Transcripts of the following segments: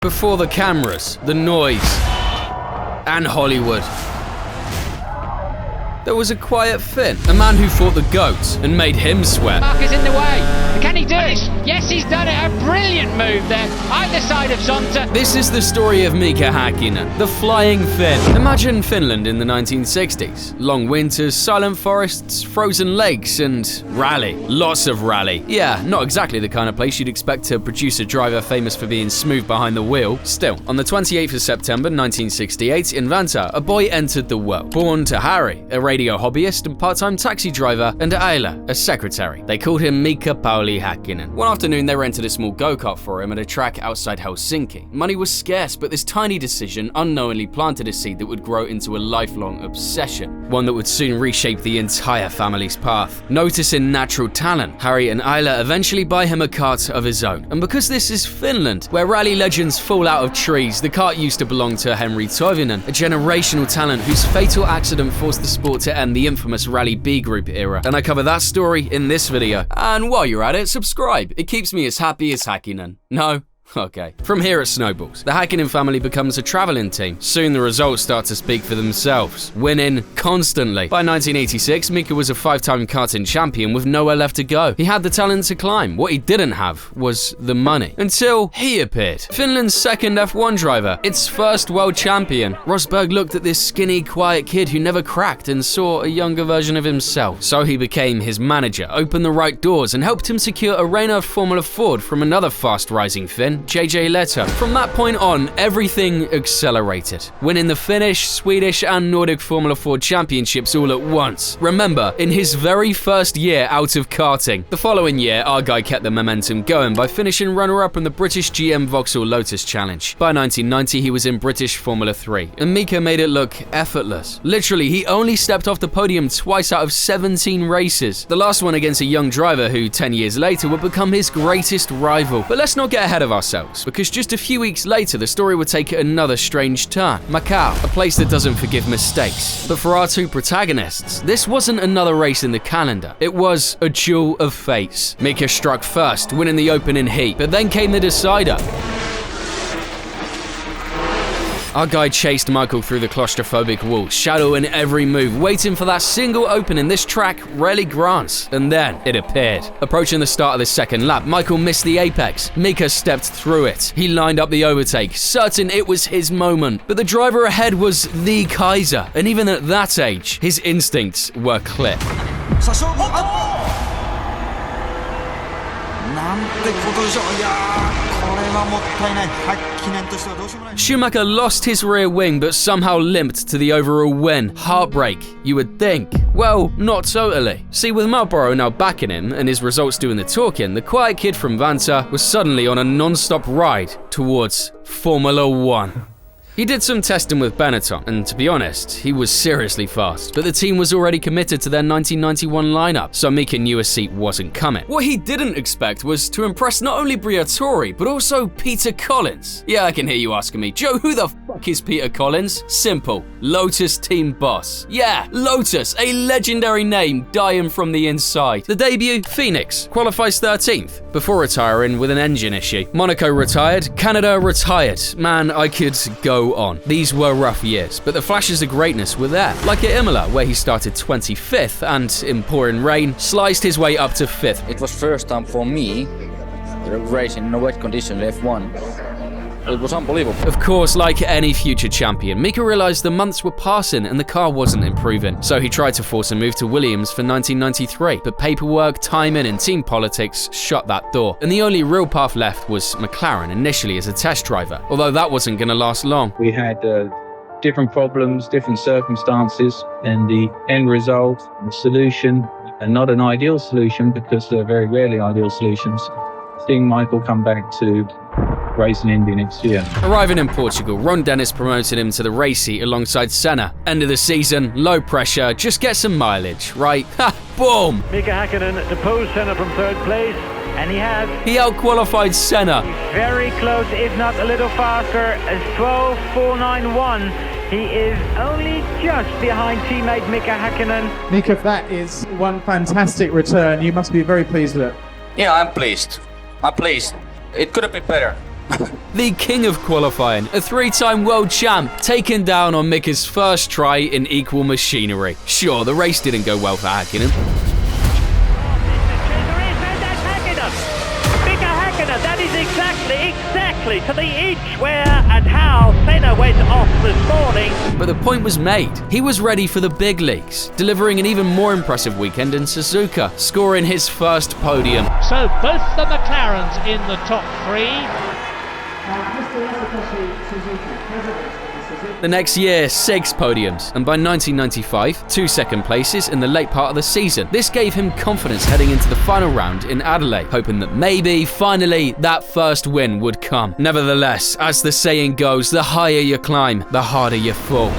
Before the cameras, the noise, and Hollywood, there was a quiet Finn, a man who fought the GOAT and made him sweat. Mark is in the way. Can he do it? Yes, he's done it. A brilliant move there, either side of Zonta. This is the story of Mika Häkkinen, the flying Finn. Imagine Finland in the 1960s. Long winters, silent forests, frozen lakes, and rally. Lots of rally. Yeah, not exactly the kind of place you'd expect to produce a driver famous for being smooth behind the wheel. Still, on the 28th of September 1968 in Vantaa, a boy entered the world. Born to Harry, a radio hobbyist and part-time taxi driver, and Ayla, a secretary. They called him Mika Pauli Häkkinen. One afternoon, they rented a small go-kart for him at a track outside Helsinki. Money was scarce, but this tiny decision unknowingly planted a seed that would grow into a lifelong obsession, one that would soon reshape the entire family's path. Noticing natural talent, Harry and Ayla eventually buy him a kart of his own. And because this is Finland, where rally legends fall out of trees, the kart used to belong to Henri Toivonen, a generational talent whose fatal accident forced the sport to end the infamous Rally B Group era. And I cover that story in this video. And while you're at it, subscribe. It keeps me as happy as Häkkinen. No? Okay. From here it snowballs. The Häkkinen family becomes a traveling team. Soon the results start to speak for themselves, winning constantly. By 1986, Mika was a 5-time karting champion with nowhere left to go. He had the talent to climb. What he didn't have was the money. Until he appeared. Finland's second F1 driver, its first world champion. Rosberg looked at this skinny, quiet kid who never cracked and saw a younger version of himself. So he became his manager, opened the right doors, and helped him secure a reign of Formula Ford from another fast-rising Finn, JJ Leto. From that point on, everything accelerated, winning the Finnish, Swedish, and Nordic Formula Ford championships all at once. Remember, in his very first year out of karting. The following year, our guy kept the momentum going by finishing runner-up in the British GM Vauxhall Lotus Challenge. By 1990, he was in British Formula 3, and Mika made it look effortless. Literally, he only stepped off the podium twice out of 17 races. The last one against a young driver who, 10 years later, would become his greatest rival. But let's not get ahead of ourselves, because just a few weeks later, the story would take another strange turn. Macau, a place that doesn't forgive mistakes. But for our two protagonists, this wasn't another race in the calendar. It was a duel of fates. Mika struck first, winning the opening heat, but then came the decider. Our guy chased Michael through the claustrophobic walls, shadow in every move, waiting for that single opening this track rarely grants. And then it appeared. Approaching the start of the second lap, Michael missed the apex. Mika stepped through it. He lined up the overtake, certain it was his moment. But the driver ahead was the Kaiser, and even at that age, his instincts were clear. Schumacher lost his rear wing but somehow limped to the overall win. Heartbreak, you would think. Well, not totally. See, with Marlboro now backing him and his results doing the talking, the quiet kid from Vantaa was suddenly on a non-stop ride towards Formula 1. He did some testing with Benetton, and to be honest, he was seriously fast. But the team was already committed to their 1991 lineup, so Mika knew a seat wasn't coming. What he didn't expect was to impress not only Briatore, but also Peter Collins. Yeah, I can hear you asking me, Joe, who the fuck is Peter Collins? Simple, Lotus team boss. Yeah, Lotus, a legendary name dying from the inside. The debut, Phoenix, qualifies 13th, before retiring with an engine issue. Monaco retired, Canada retired. Man, I could go on. These were rough years, but the flashes of greatness were there. Like at Imola, where he started 25th and, in pouring rain, sliced his way up to 5th. It was first time for me racing in a wet condition F1. It was unbelievable. Of course, like any future champion, Mika realized the months were passing and the car wasn't improving. So he tried to force a move to Williams for 1993, but paperwork, timing, and team politics shut that door. And the only real path left was McLaren, initially as a test driver, although that wasn't going to last long. We had different problems, different circumstances, and the end result, the solution, and not an ideal solution because they're very rarely ideal solutions. Seeing Michael come back to race in Indy next year. Arriving in Portugal, Ron Dennis promoted him to the race seat alongside Senna. End of the season, low pressure, just get some mileage, right? Ha! Boom! Mika Häkkinen deposed Senna from third place, and he outqualified Senna. He's very close, if not a little faster, as 12.491. He is only just behind teammate Mika Häkkinen. Mika, that is one fantastic return. You must be very pleased with it. Yeah, I'm pleased. I'm pleased. It could have been better. The king of qualifying, a 3-time world champ, taken down on Mika's first try in equal machinery. Sure, the race didn't go well for Häkkinen. Mika Häkkinen, that is exactly to the inch where and how Senna went off this morning. But the point was made. He was ready for the big leagues, delivering an even more impressive weekend in Suzuka, scoring his first podium. So both the McLarens in the top 3. The next year, 6 podiums, and by 1995, 2 second places in the late part of the season. This gave him confidence heading into the final round in Adelaide, hoping that maybe, finally, that first win would come. Nevertheless, as the saying goes, the higher you climb, the harder you fall.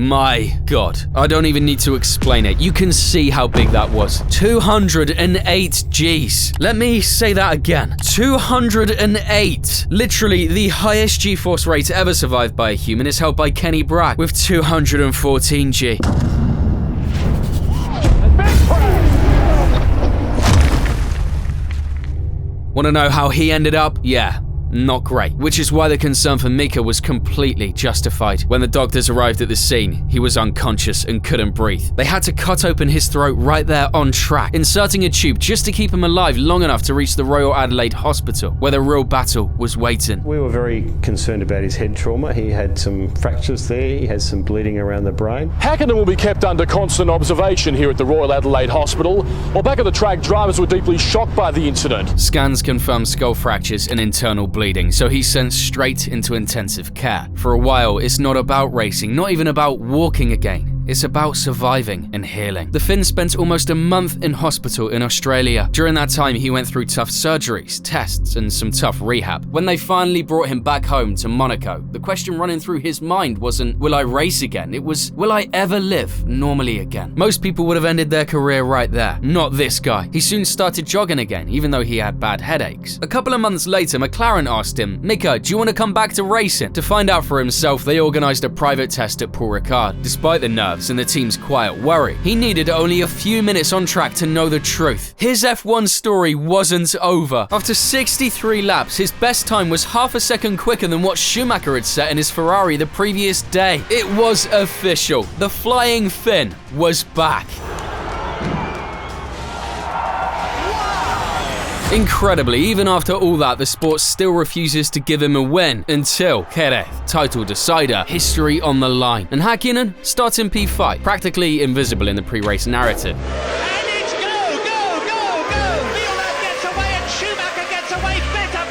My God, I don't even need to explain it. You can see how big that was. 208 Gs. Let me say that again. 208. Literally, the highest G-force rate ever survived by a human is held by Kenny Bragg with 214 G. Want to know how he ended up? Yeah. Not great, which is why the concern for Mika was completely justified. When the doctors arrived at the scene, he was unconscious and couldn't breathe. They had to cut open his throat right there on track, inserting a tube just to keep him alive long enough to reach the Royal Adelaide Hospital, where the real battle was waiting. We were very concerned about his head trauma. He had some fractures there, he had some bleeding around the brain. Häkkinen will be kept under constant observation here at the Royal Adelaide Hospital. While back at the track, drivers were deeply shocked by the incident. Scans confirmed skull fractures and internal bleeding, so he's sent straight into intensive care. For a while, it's not about racing, not even about walking again. It's about surviving and healing. The Finn spent almost a month in hospital in Australia. During that time, he went through tough surgeries, tests, and some tough rehab. When they finally brought him back home to Monaco, the question running through his mind wasn't, will I race again? It was, will I ever live normally again? Most people would have ended their career right there. Not this guy. He soon started jogging again, even though he had bad headaches. A couple of months later, McLaren asked him, Mika, do you want to come back to racing? To find out for himself, they organised a private test at Paul Ricard. Despite the nerves and the team's quiet worry, he needed only a few minutes on track to know the truth. His F1 story wasn't over. After 63 laps, his best time was half a second quicker than what Schumacher had set in his Ferrari the previous day. It was official. The Flying Finn was back. Incredibly, even after all that, the sport still refuses to give him a win until Jerez, title decider, history on the line. And Häkkinen starts in P5, practically invisible in the pre-race narrative. And it's go! Violette gets away and Schumacher gets away. Better.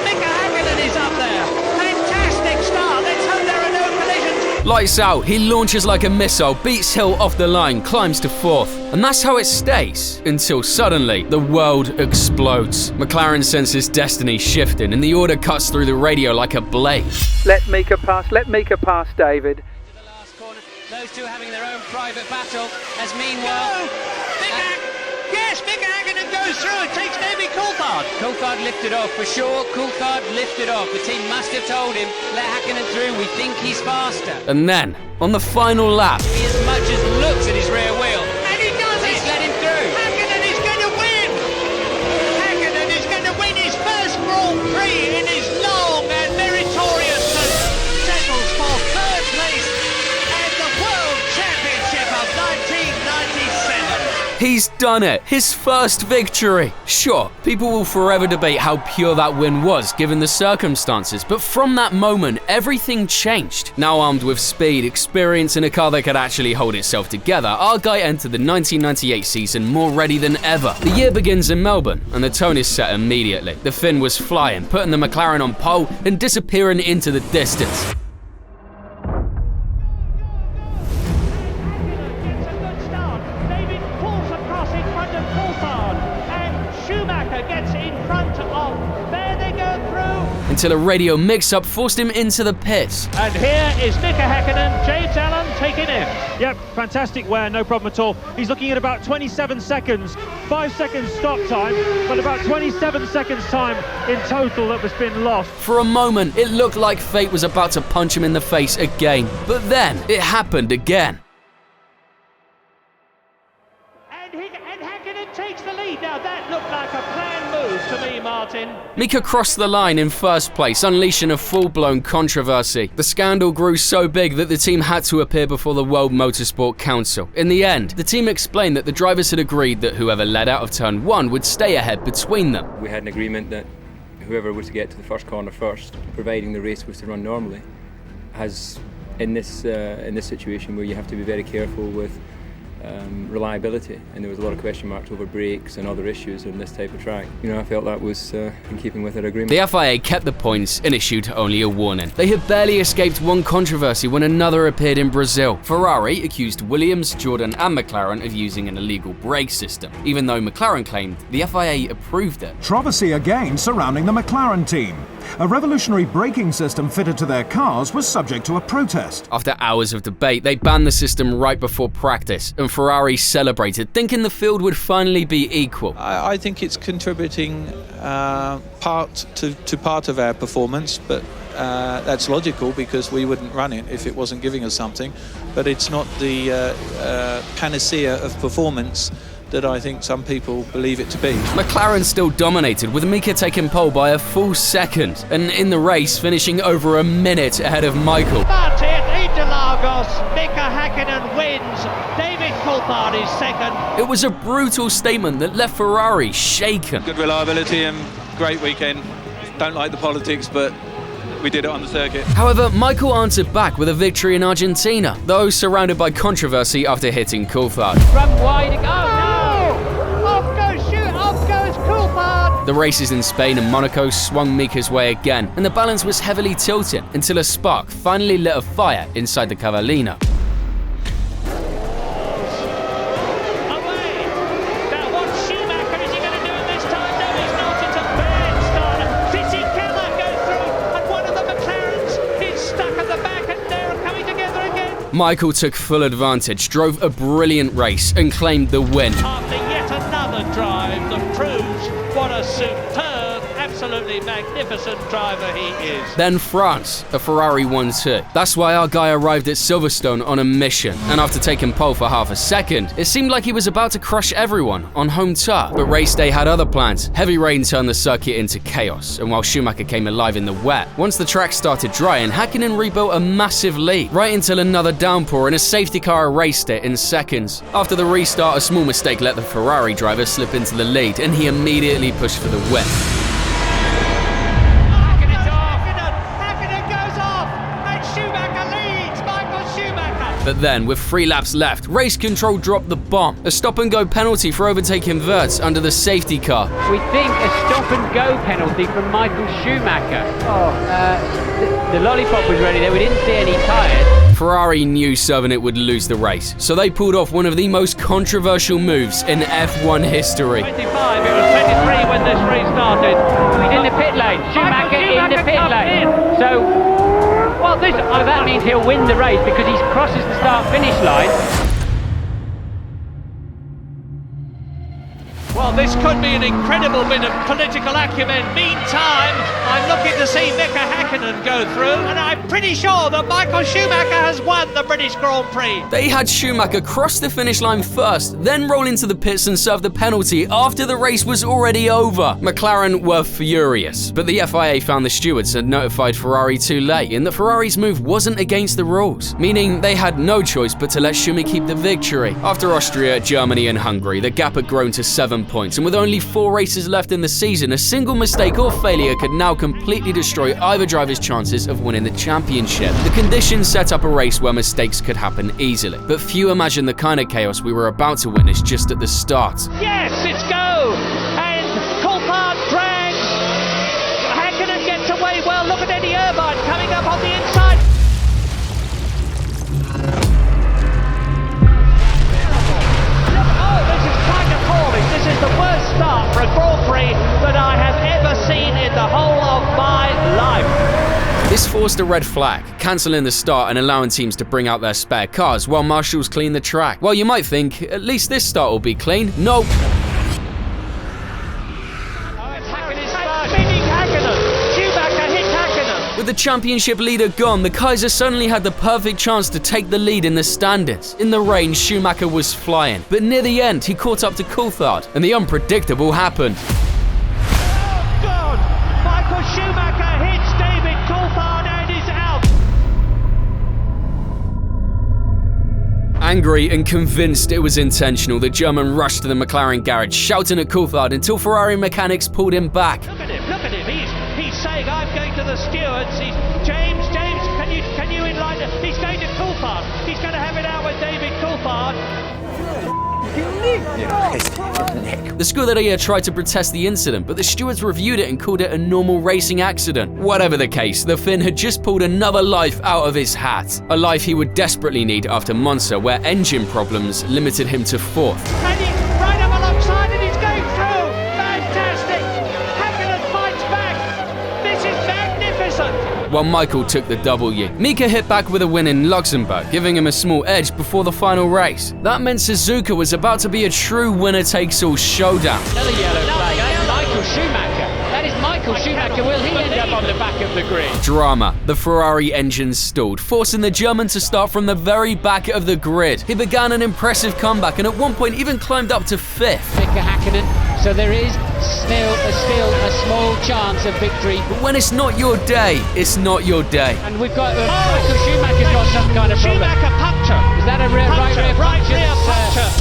Mika Häkkinen is up there. Fantastic start. Let's hope there are no collisions. Lights out, he launches like a missile, beats Hill off the line, climbs to 4th. And that's how it stays, until suddenly, the world explodes. McLaren senses destiny shifting, and the order cuts through the radio like a blade. Let Mika pass, David. To the last corner, those two having their own private battle, as meanwhile... Mika Häkkinen goes through and takes David Coulthard. Coulthard lifted off, for sure. Coulthard lifted off. The team must have told him, let Häkkinen through, we think he's faster. And then, on the final lap... He as much as looks at his rear wheel. And he does it! He's let him through. Häkkinen is going to win! Häkkinen is going to win his first Grand Prix in his long and meritorious and settles for 3rd place at the World Championship of 1997. He's done it! His first victory! Sure, people will forever debate how pure that win was given the circumstances, but from that moment, everything changed. Now armed with speed, experience, and a car that could actually hold itself together, our guy entered the 1998 season more ready than ever. The year begins in Melbourne, and the tone is set immediately. The Finn was flying, putting the McLaren on pole and disappearing into the distance. until a radio mix-up forced him into the pits. And here is Mika Häkkinen, James Allen taking in. Yep, fantastic wear, no problem at all. He's looking at about 27 seconds, 5 seconds stop time, but about 27 seconds time in total that was been lost. For a moment, it looked like fate was about to punch him in the face again, but then it happened again. And Häkkinen takes the lead. Now that looked like a planned move to me, Martin. Mika crossed the line in first place, unleashing a full-blown controversy. The scandal grew so big that the team had to appear before the World Motorsport Council. In the end, the team explained that the drivers had agreed that whoever led out of turn 1 would stay ahead between them. We had an agreement that whoever was to get to the first corner first, providing the race was to run normally, has in this situation where you have to be very careful with reliability, and there was a lot of question marks over brakes and other issues on this type of track. You know, I felt that was in keeping with our agreement. The FIA kept the points and issued only a warning. They had barely escaped one controversy when another appeared in Brazil. Ferrari accused Williams, Jordan and McLaren of using an illegal brake system, even though McLaren claimed the FIA approved it. Controversy again surrounding the McLaren team. A revolutionary braking system fitted to their cars was subject to a protest. After hours of debate, they banned the system right before practice, and Ferrari celebrated, thinking the field would finally be equal. I think it's contributing part of our performance, but that's logical because we wouldn't run it if it wasn't giving us something. But it's not the panacea of performance that I think some people believe it to be. McLaren still dominated, with Mika taking pole by a full second, and in the race finishing over a minute ahead of Michael. That's it, Interlagos. Mika Häkkinen wins. David Coulthard is second. It was a brutal statement that left Ferrari shaken. Good reliability and great weekend. Don't like the politics, but we did it on the circuit. However, Michael answered back with a victory in Argentina, though surrounded by controversy after hitting Coulthard. From wide to go. No! Off goes Coulthard. The races in Spain and Monaco swung Mika's way again, and the balance was heavily tilted until a spark finally lit a fire inside the Cavallina. Michael took full advantage, drove a brilliant race and claimed the win. After yet another drive that proves what a superb, absolutely magnificent driver he is. Then France, a Ferrari 1-2. That's why our guy arrived at Silverstone on a mission, and after taking pole for half a second, it seemed like he was about to crush everyone on home turf. But race day had other plans. Heavy rain turned the circuit into chaos, and while Schumacher came alive in the wet, once the track started drying, Häkkinen rebuilt a massive lead, right until another downpour and a safety car erased it in seconds. After the restart, a small mistake let the Ferrari driver slip into the lead, and he immediately pushed for the win. But then, with 3 laps left, race control dropped the bomb. A stop-and-go penalty for overtaking Wirtz under the safety car. We think a stop-and-go penalty from Michael Schumacher. The lollipop was ready there, we didn't see any tyres. Ferrari knew serving it would lose the race, so they pulled off one of the most controversial moves in F1 history. 25, it was 23 when this race started. He's in the pit lane, Schumacher in the pit lane. So, well, that means he'll win the race because he crosses the start-finish line. Well, this could be an incredible bit of political acumen. Meantime, I'm looking to see Mika Häkkinen go through, and I'm pretty sure that Michael Schumacher has won the British Grand Prix. They had Schumacher cross the finish line first, then roll into the pits and serve the penalty after the race was already over. McLaren were furious, but the FIA found the stewards had notified Ferrari too late, and that Ferrari's move wasn't against the rules, meaning they had no choice but to let Schumi keep the victory. After Austria, Germany and Hungary, the gap had grown to 7 points, and with only 4 races left in the season, a single mistake or failure could now completely destroy either driver's chances of winning the championship. The conditions set up a race where mistakes could happen easily, but few imagined the kind of chaos we were about to witness just at the start. Yes, it's go! And Coulthard drags. Häkkinen gets away well. Look at Eddie Irvine coming up on the inside. This is the worst start for a Grand Prix that I have ever seen in the whole of my life. forced a red flag, cancelling the start and allowing teams to bring out their spare cars while marshals clean the track. Well, you might think, at least this start will be clean. Nope. With the championship leader gone, the Kaiser suddenly had the perfect chance to take the lead in the standings. In the rain, Schumacher was flying, but near the end, he caught up to Coulthard, and the unpredictable happened. Oh God! Michael Schumacher hits David Coulthard and is out. Angry and convinced it was intentional, the German rushed to the McLaren garage, shouting at Coulthard until Ferrari mechanics pulled him back. Look at him! He's saying, I'm going to the stewards. James, can you enlighten us? He's going to Coulthard. He's going to have it out with David Coulthard. The Scuderia tried to protest the incident, but the stewards reviewed it and called it a normal racing accident. Whatever the case, the Finn had just pulled another life out of his hat. A life he would desperately need after Monza, where engine problems limited him to 4th. And he's right up alongside and he's going through. Fantastic. Häkkinen fights back. This is magnificent. While Michael took the W. Mika hit back with a win in Luxembourg, giving him a small edge before the final race. That meant Suzuka was about to be a true winner-takes-all showdown. Another yellow flag. That's Michael Schumacher. That is Michael Schumacher. Will he end up on the back of the grid? Drama. The Ferrari engine stalled, forcing the German to start from the very back of the grid. He began an impressive comeback and at one point even climbed up to 5th. Mika Häkkinen. So there is still a small chance of victory. But when it's not your day, it's not your day. And we've got Michael Schumacher's got some kind of problem. Schumacher puncture. Is that a right rear puncture?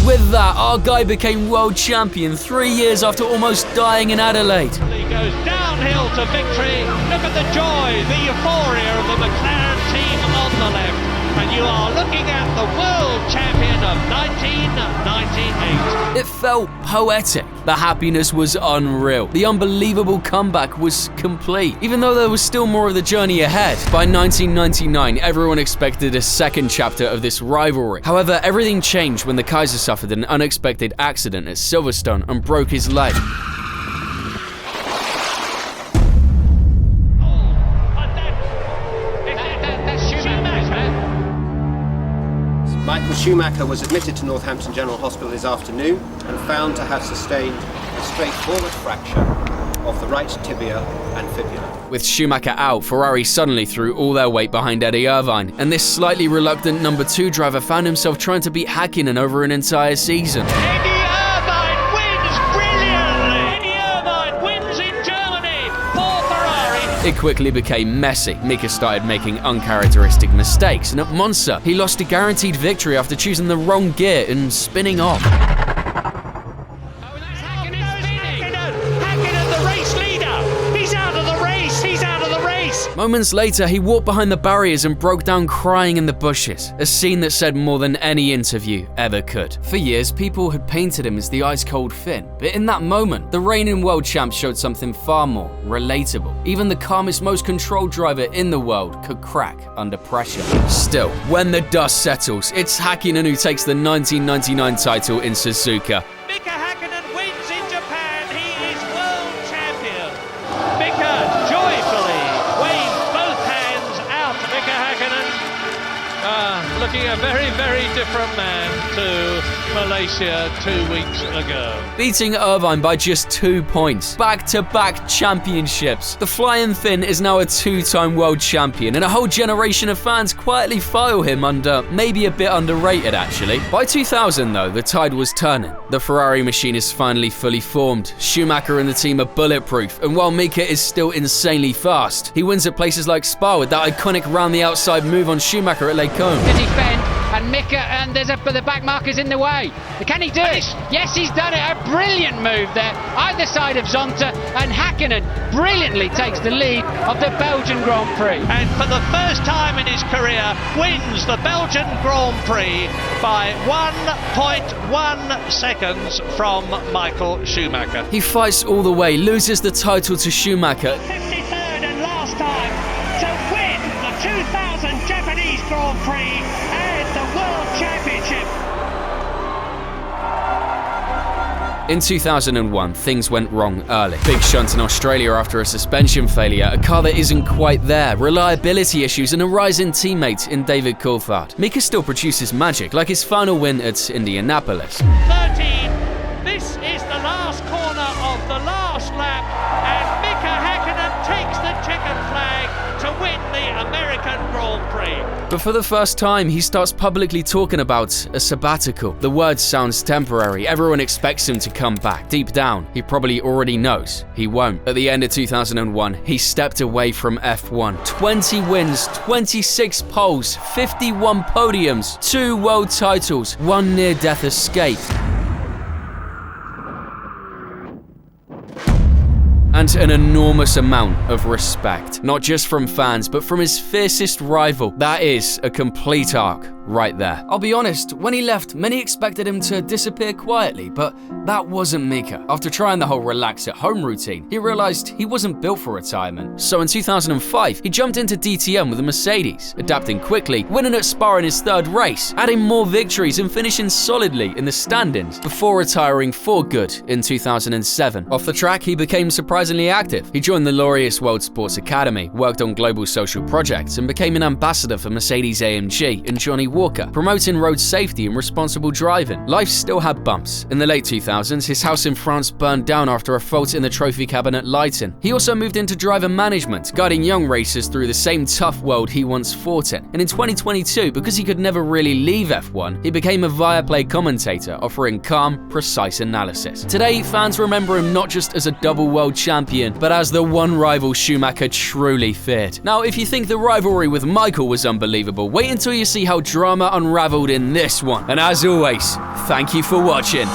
With that, our guy became world champion 3 years after almost dying in Adelaide. He goes downhill to victory. Look at the joy, the euphoria of the McLaren team on the left. And you are looking at the world champion of 1998. It felt poetic. The happiness was unreal. The unbelievable comeback was complete, even though there was still more of the journey ahead. By 1999, everyone expected a second chapter of this rivalry. However, everything changed when the Kaiser suffered an unexpected accident at Silverstone and broke his leg. Michael Schumacher was admitted to Northampton General Hospital this afternoon and found to have sustained a straightforward fracture of the right tibia and fibula. With Schumacher out, Ferrari suddenly threw all their weight behind Eddie Irvine, and this slightly reluctant number 2 driver found himself trying to beat Häkkinen over an entire season. Eddie Irvine wins brilliantly. Eddie Irvine wins in Germany for Ferrari. It quickly became messy. Mika started making uncharacteristic mistakes, and at Monza, he lost a guaranteed victory after choosing the wrong gear and spinning off. Moments later, he walked behind the barriers and broke down crying in the bushes, a scene that said more than any interview ever could. For years, people had painted him as the ice-cold Finn, but in that moment, the reigning world champ showed something far more relatable. Even the calmest, most controlled driver in the world could crack under pressure. Still, when the dust settles, it's Häkkinen who takes the 1999 title in Suzuka. Mika Häkkinen wins in Japan. He is world champion. Mika joyfully waves both hands out. Mika Häkkinen looking a very, very different man to Malaysia 2 weeks ago. Beating Irvine by just 2 points. Back-to-back championships. The Flying Finn is now a 2-time world champion, and a whole generation of fans quietly file him under, maybe a bit underrated actually. By 2000 though, the tide was turning. The Ferrari machine is finally fully formed. Schumacher and the team are bulletproof, and while Mika is still insanely fast, he wins at places like Spa with that iconic round the outside move on Schumacher at Lake Combe. Defend, and Mika, and the back marker's in the way. Can he do it? Yes, he's done it. A brilliant move there, either side of Zonta, and Häkkinen brilliantly takes the lead of the Belgian Grand Prix. And for the first time in his career, wins the Belgian Grand Prix by 1.1 seconds from Michael Schumacher. He fights all the way, loses the title to Schumacher. 53rd and last time to win the 2000 Japanese Grand Prix and the World Championship. In 2001, things went wrong early. Big shunt in Australia after a suspension failure, a car that isn't quite there, reliability issues, and a rise in teammate in David Coulthard. Mika still produces magic, like his final win at Indianapolis. 13. This is the last corner of the last lap, and Mika Häkkinen takes the checkered flag to win the American Grand Prix. But for the first time, he starts publicly talking about a sabbatical. The word sounds temporary. Everyone expects him to come back. Deep down, he probably already knows he won't. At the end of 2001, he stepped away from F1. 20 wins, 26 poles, 51 podiums, 2 world titles, 1 near-death escape. And an enormous amount of respect, not just from fans, but from his fiercest rival. That is a complete arc right there. I'll be honest, when he left, many expected him to disappear quietly, but that wasn't Mika. After trying the whole relax at home routine, he realized he wasn't built for retirement. So in 2005, he jumped into DTM with a Mercedes, adapting quickly, winning at Spa in his 3rd race, adding more victories and finishing solidly in the standings, before retiring for good in 2007. Off the track, he became surprisingly active. He joined the Laureus World Sports Academy, worked on global social projects, and became an ambassador for Mercedes-AMG and Johnny Walker, promoting road safety and responsible driving. Life still had bumps. In the late 2000s, his house in France burned down after a fault in the trophy cabin at Lyton. He also moved into driver management, guiding young racers through the same tough world he once fought in. And in 2022, because he could never really leave F1, he became a Viaplay commentator, offering calm, precise analysis. Today, fans remember him not just as a double world champion, but as the one rival Schumacher truly feared. Now, if you think the rivalry with Michael was unbelievable, wait until you see how drama unraveled in this one. And as always, thank you for watching.